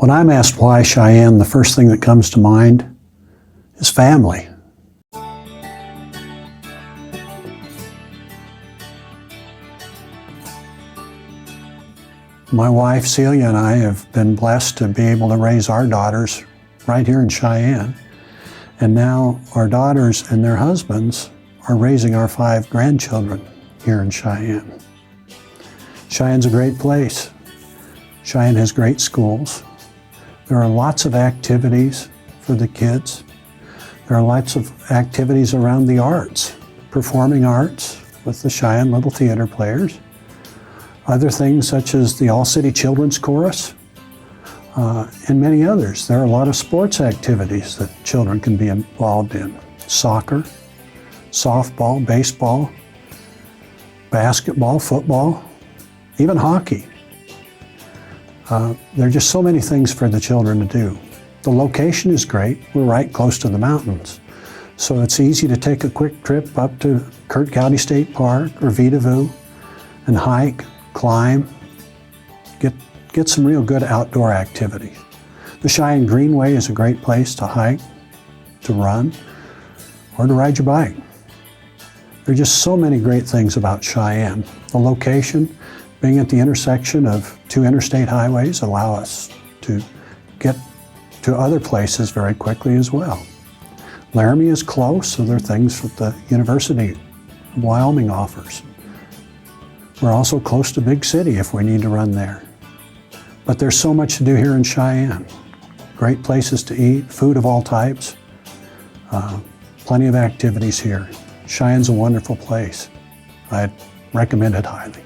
When I'm asked why Cheyenne, the first thing that comes to mind is family. My wife Celia and I have been blessed to be able to raise our daughters right here in Cheyenne. And now our daughters and their husbands are raising our 5 grandchildren here in Cheyenne. Cheyenne's a great place. Cheyenne has great schools. There are lots of activities for the kids. There are lots of activities around the arts, performing arts with the Cheyenne Little Theater Players. Other things such as the All-City Children's Chorus, and many others. There are a lot of sports activities that children can be involved in. Soccer, softball, baseball, basketball, football, even hockey. There are just so many things for the children to do. The location is great. We're right close to the mountains. So it's easy to take a quick trip up to Curt Gowdy State Park or Vedauwoo and hike, climb, get some real good outdoor activity. The Cheyenne Greenway is a great place to hike, to run, or to ride your bike. There are just so many great things about Cheyenne. The location, being at the intersection of 2 interstate highways, allow us to get to other places very quickly as well. Laramie is close, so there are things that the University of Wyoming offers. We're also close to Big City if we need to run there. But there's so much to do here in Cheyenne. Great places to eat, food of all types, plenty of activities here. Cheyenne's a wonderful place. I'd recommend it highly.